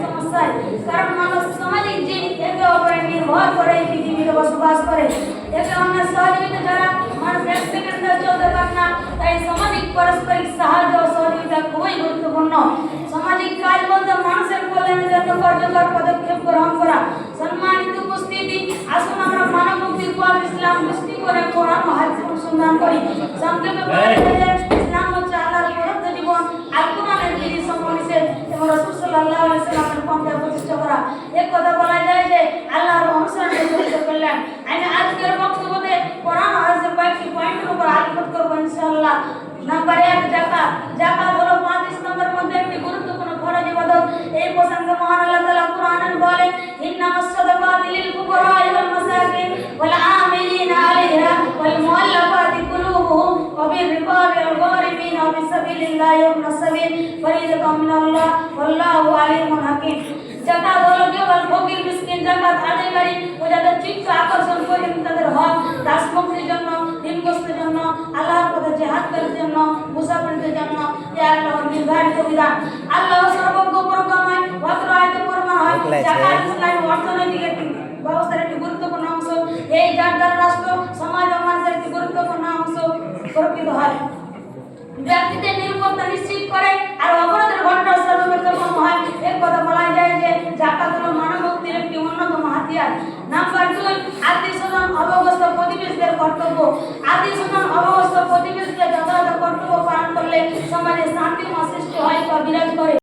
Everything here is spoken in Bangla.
সমস্যায়, কারণ মানুষ সামাজিক জীব, একে অপরের নির্ভর করে এই পৃথিবীতে বসবাস করে। একে অন্যের সহযোগিতা ছাড়া মানুষ এক সেকেন্ডে চলতে পারে না। তাই সামাজিক পারস্পরিক সাহায্য ও সহযোগিতা খুবই গুরুত্বপূর্ণ। সামাজিক কাজ বলতে মানুষের কল্যাণের জন্য কার্যকর পদক্ষেপ গ্রহণ করা। সম্মানিত উপস্থিতি, আসুন আমরা মানব মুক্তির পথ ইসলাম দৃষ্টিকোণে কোরআন ও হাদিস অনুসন্ধান করি। সংক্ষেপে বলা যায়, ইসলাম হচ্ছে আল্লাহর প্রদত্ত জীবন, আল কোরআনের বিধি সমন্বিত এবং রাসূল সাল্লাল্লাহু আলাইহি ওয়াসাল্লামের পন্থায় প্রতিষ্ঠা করা। এক কথা বলা যায় যে আল্লাহর অনুসরণে পবিত্র করলেন। আমি আজকের বক্তব্যে কোরআন ও হাদিসের কয়েকটি পয়েন্টের উপর আলোকপাত করব ইনশাআল্লাহ। নাম্বার 1, যাকাত। যাকাত হলো 5 ইসলামের মধ্যে একটি গুরুত্বপূর্ণ ফরজ ইবাদত। এই প্রসঙ্গে মহান আল্লাহ তাআলা কোরআনে বলেন, ইন্নামাস সাদাকাতু লিল ফুকারা'i ওয়াল মাসাকিন ওয়াল আমিলিনা আলাইহা ওয়াল মুআল্লাফাতি কুলুবুহুম ওয়া বির রিকাবি ওয়াল গারিমিন ওয়া ফি সাবিলিল্লাহি ওয়া ইবনাস সাবিল ফরিদাতুম মিনাল্লাহ ওয়াল্লাহু আলিমুন হাকীম। যাকাত হলো কেবল ফকির মিসকিন যাকাত আদায়কারী ও যাদের চিত্ত আকর্ষণ করে তাদের হক রাষ্ট্রমুক্তির জন্য, দিনগ্রস্তের জন্য, আল্লাহর পথে জিহাদ করার জন্য, মুসাফিরদের জন্য এ আল্লাহর নির্ধারিত বিধান। আল্লাহ সর্বজ্ঞ পরমময়। অত্র আয়াতে প্রমাণ হয় যাকাত ইসলামী অর্থনৈতিক একটি ব্যবস্থার একটি গুরুত্বপূর্ণ অংশ। এই যার দ্বারা রাষ্ট্র, সমাজ ও মানুষের একটি গুরুত্বপূর্ণ অংশ প্রকৃত হয়। ব্যক্তিদের নিরাপত্তা নিশ্চিত করে আর অপরাধের ঘটনা সর্বপ্রথম কম হয়। এক কথা বলা যায় যে যাকাত হলো মানব মুক্তির একটি অন্যতম হাতিয়ার। নাম্বার 2, আত্মীয়-স্বজন অবগত প্রতিবেশীদের কর্তব্য। আত্মীয়-স্বজন অবগত প্রতিবেশীদের যথাযথ কর্তব্য পালন করলে সমাজে শান্তি ও সৃষ্টি হয় বা বিরাজ করে।